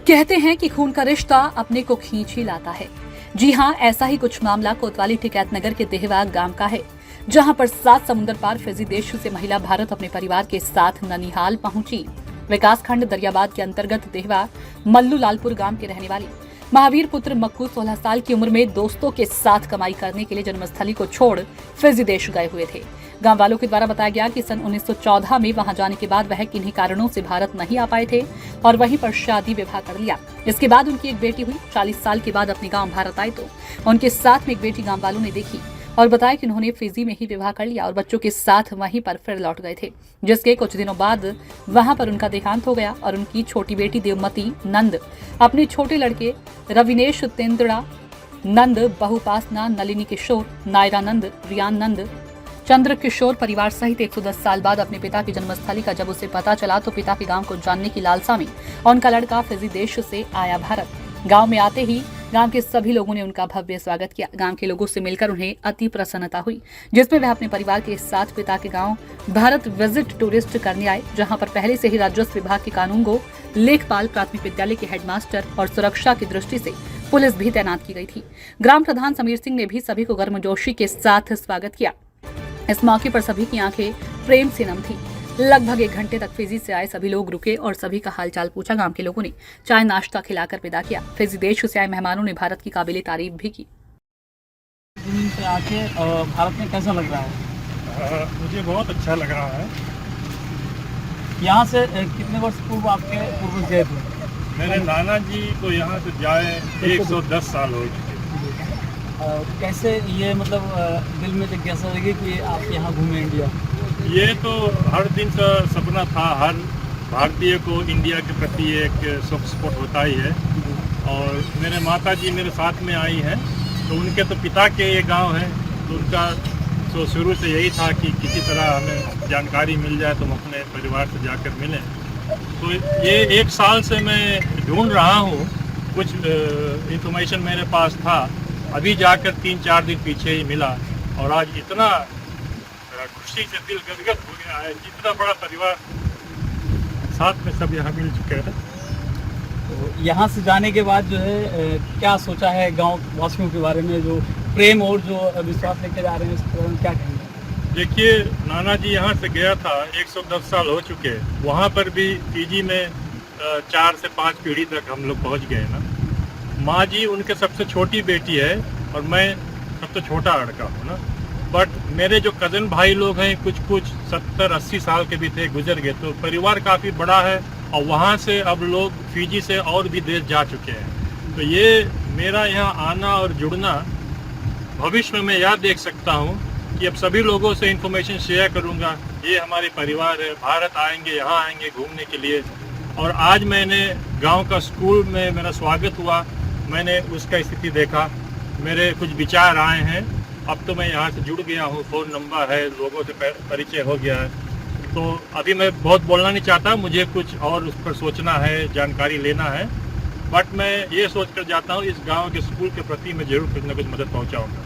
कहते हैं कि खून का रिश्ता अपने को खींच ही लाता है। जी हाँ, ऐसा ही कुछ मामला कोतवाली टिकैत नगर के देहवा गांव का है, जहां पर 7 समुद्र पार फिजी देश से महिला भारत अपने परिवार के साथ ननिहाल पहुंची। विकासखंड दरियाबाद के अंतर्गत देहवा मल्लू लालपुर गांव के रहने वाली महावीर पुत्र मक्कू 16 साल की उम्र में दोस्तों के साथ कमाई करने के लिए जन्मस्थली को छोड़ फिजी देश गए हुए थे। गांव वालों के द्वारा बताया गया कि सन 1914 में वहां जाने के बाद वह किन्हीं कारणों से भारत नहीं आ पाए थे और वहीं पर शादी विवाह कर लिया। इसके बाद उनकी एक बेटी हुई। 40 साल के बाद अपने गांव भारत आए तो उनके साथ में एक बेटी गांव वालों ने देखी और बताया कि उन्होंने फिजी में ही विवाह कर लिया और बच्चों के साथ वहीं पर फिर लौट गए थे, जिसके कुछ दिनों बाद वहां पर उनका देहांत हो गया और उनकी छोटी बेटी देवमती नंद अपने छोटे लड़के रविनेश तेंद्रा नंद, बहुपासना, नलिनी किशोर, नायरा नंद, रियान नंद, चंद्र किशोर परिवार सहित 110 साल बाद अपने पिता की जन्मस्थली का जब उसे पता चला तो पिता के गांव को जानने की लालसा में उनका लड़का फिजी देश से आया भारत। गांव में आते ही गांव के सभी लोगों ने उनका भव्य स्वागत किया। गांव के लोगों से मिलकर उन्हें अति प्रसन्नता हुई, जिसमें वह अपने परिवार के साथ पिता के गांव भारत विजिट टूरिस्ट करने आए, जहां पर पहले से ही राजस्व विभाग के कानूनगो, लेखपाल, प्राथमिक विद्यालय के हेडमास्टर और सुरक्षा की दृष्टि से पुलिस भी तैनात की गई थी। ग्राम प्रधान समीर सिंह ने भी सभी को गर्मजोशी के साथ स्वागत किया। इस मौके पर सभी की आंखें प्रेम से नम थी। लगभग 1 घंटे तक फिजी से आए सभी लोग रुके और सभी का हालचाल पूछा। गांव के लोगों ने चाय नाश्ता खिलाकर विदा किया। फिजी देश से आए मेहमानों ने भारत की काबिले तारीफ भी की। से आके भारत में कैसा लग रहा है? मुझे बहुत अच्छा लग रहा है। यहाँ से कितने वर्ष पूर्व आपके पूर्वज गए थे? मेरे नाना जी को यहाँ से जाए 110 साल हो चुके। कैसे ये मतलब दिल में जिज्ञासा लगी कि आप यहाँ घूमें इंडिया? ये तो हर दिन का सपना था, हर भारतीय को इंडिया के प्रति एक शौक स्पॉट होता ही है। और मेरे माता जी मेरे साथ में आई हैं, तो उनके तो पिता के ये गांव है, तो उनका तो शुरू से यही था कि किसी तरह हमें जानकारी मिल जाए तो हम अपने परिवार से जाकर मिलें। तो ये 1 साल से मैं ढूंढ रहा हूँ, कुछ इंफॉर्मेशन मेरे पास था, अभी जाकर 3-4 दिन पीछे ही मिला और आज इतना खुशी से दिल गदगद हो गया है। जितना बड़ा परिवार साथ में सब यहाँ मिल चुके हैं। तो यहाँ से जाने के बाद जो है क्या सोचा है गांव वासियों के बारे में, जो प्रेम और जो विश्वास लेकर जा रहे हैं, इस पर क्या कहेंगे? देखिए, नाना जी यहाँ से गया था, 110 साल हो चुके, वहाँ पर भी फिजी में 4 से 5 पीढ़ी तक हम लोग पहुँच गए ना। माँ जी उनके सबसे छोटी बेटी है और मैं सबसे छोटा लड़का हूँ ना। बट मेरे जो कज़न भाई लोग हैं, कुछ 70-80 साल के भी थे, गुजर गए। तो परिवार काफ़ी बड़ा है और वहाँ से अब लोग फिजी से और भी देश जा चुके हैं। तो ये मेरा यहाँ आना और जुड़ना, भविष्य में मैं याद देख सकता हूँ कि अब सभी लोगों से इन्फॉर्मेशन शेयर करूँगा। ये हमारे परिवार है, भारत आएंगे, यहाँ आएंगे घूमने के लिए। और आज मैंने गांव का स्कूल में मेरा स्वागत हुआ, मैंने उसका स्थिति देखा, मेरे कुछ विचार आए हैं। अब तो मैं यहाँ से जुड़ गया हूँ, फ़ोन नंबर है, लोगों से परिचय हो गया है। तो अभी मैं बहुत बोलना नहीं चाहता, मुझे कुछ और उस पर सोचना है, जानकारी लेना है। बट मैं ये सोच कर जाता हूँ, इस गांव के स्कूल के प्रति मैं जरूर कुछ ना कुछ मदद पहुँचाऊँगा।